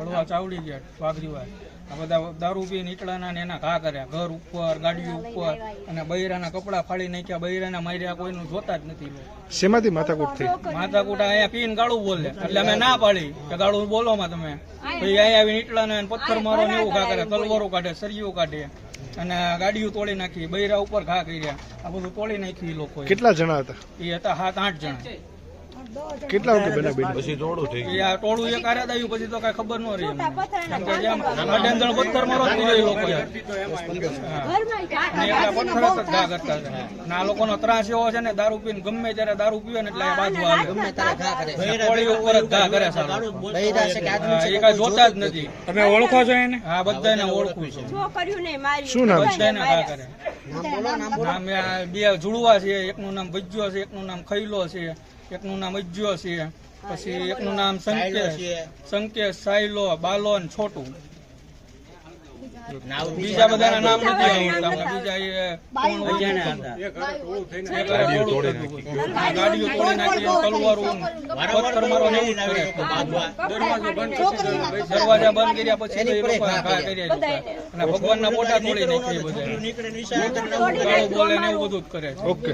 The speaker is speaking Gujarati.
ભડવા ચાવડી ગયા વાઘરીવા આ બધા દારૂ પી નીકળાના ને એના ઘા કર્યા ઘર ઉપર ગાડીઓ ઉપર અને બૈરાના કપડા ફાડી નાખ્યા બૈરાના માર્યા કોઈનું જોતા જ નથી. શેમાંથી માથાકૂટ થઈ? માથાકૂટ અહીંયા પીને ગાળું બોલે એટલે અમે ના પાડી કે ગાળું બોલો માં તમે. પછી અહીંયા આવી નીકળાને પથ્થર મારો ને એવું ઘા કરે તલવારો કાઢે સરિયો કાઢે અને ગાડીઓ તોડી નાખી બૈરા ઉપર ઘા કર્યા આ બધું તોડી નાખ્યું. એ લોકો કેટલા જણા હતા? એ હતા 7-8 જણા. કેટલા વાગે બના બેન? પછી ટોળું એક આરે આવ્યું પછી તો કઈ ખબર ન રહી કેમ કે જેમ અડેંદણ પથ્થર મારો જ એ લોકો પથ્થર જ ઘા કરતા હતા. આ લોકોનો ત્રાસ એવો છે ને દારૂ પીને ગમે ત્યારે દારૂ પીવે ને એટલે બાજુ આવે ટોળી ઉપર જ ઘા કરે સારું. એ કઈ જોતા જ નથી. તમે ઓળખો છો એને? હા બધાને ઓળખું છું. શું નામ? બધાને ઘા કરે. નામ બે જુડવા છે એકનું નામ ભજ્યો છે એકનું નામ ખૈલો છે એકનું નામ અજ્જો છે પછી એકનું નામ સંકેશ સાયલો બાલો ને છોટું. બીજા બધાના નામ નથી આવડતા. બીજા ગાડીઓ તોડી નાખી તલવારું પથ્થર મારો ને એવું જ કરે. દરવાજા બંધ કર્યા પછી તો એ લોકો ઘા કર્યા અને ભગવાનના ફોટા તોડી નાખી બધા બોલે ને એવું બધું જ કરે છે. ઓકે.